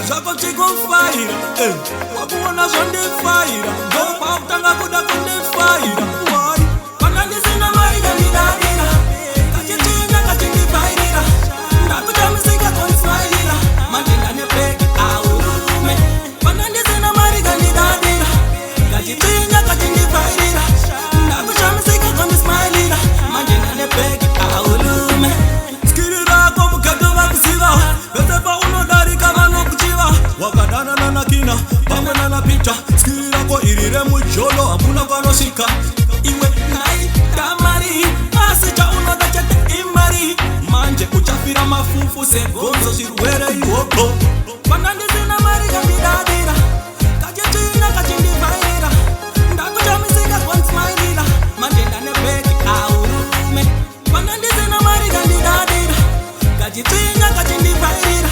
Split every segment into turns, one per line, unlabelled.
zvako chikufaira wakuona zvondifaira ndopakutanga kuda kundifaira kana ndisina mari kandidadira kachitinga kachindifairira ndakuchamisika konsvairira manje ndane bhegi aulume kana ndisina mari kandidadira kachitinga kachindifairira ndakuchamisika kondismailira manje ndane bhegi aulume skiri rako mugato vakuziva vese paunodarika vanokuchiva wakadanana nakina pamwe nanapita skiri rako iri remujolo hamuna kwanosvika iwe naita mari asi chaunoda chete imari manje uchafira mafufu segonzo zvirwere ihoko kana ndisina mari kandidadira kachitinga kachindifairira ndakuchamisika konsmailira manje ndane bhegi aulume kana ndisina mari kandidadira kachitinga kachindifairira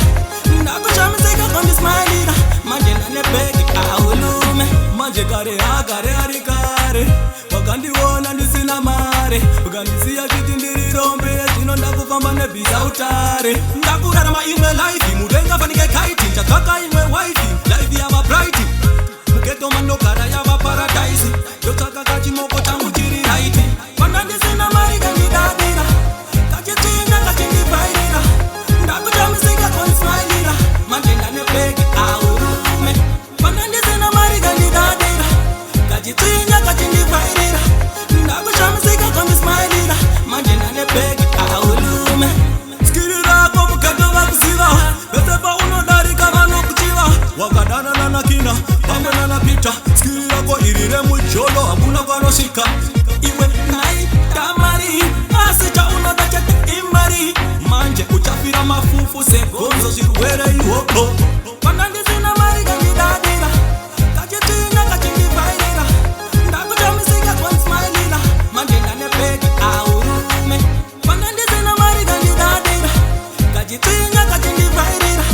ndakuchamisika kondismailira manje ndane bhegi aulume manje kare agare ari kare wakandiona ndisina mare ukandisiya chiti ndiri rombe zvino ndakufamba nebhizautare ndakurarama imwe life mudenga fanike kaiti chatsvaka imwe wifi life yava bright mugetoma ndogara yava paradise ndotsvaka kachimoko changu chiri right kana ndisina mari kandidadira kachitinga kachindifairira ndakuchamisika konsmailira manje ndane bhegi aulume kana ndisina mari kandidadira kachitinga kachindifairira ndakuchamisika kondismailira manje ndane bhegi aulume skiri rako mugato vakuziva vese paunodarika vanokuchiva wakadanana nakina pamwe nanapita skiri rako iri remujolo hamuna kwanosvika iwe naita mari asi chaunoda chete imari manje uchafira mafufu segonzo zvirwere ihoko kana ndisina mari kandidadira kachitinga kachindifairira ndakuchamisika konsmailira manje ndane bhegi aulume kana ndisina mari kandidadira kachitinga kachindifairira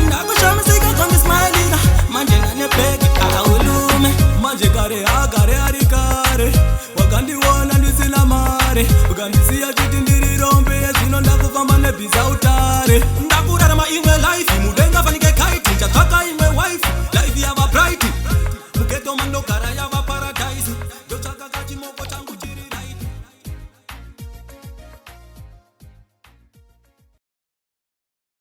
ndakuchamisika kondismailira manje ndane bhegi aulume manje kare agare ari kare wakandiona ndisina mare ukandisiya chiti ndiri rombe zvino ndakufamba nebhizautare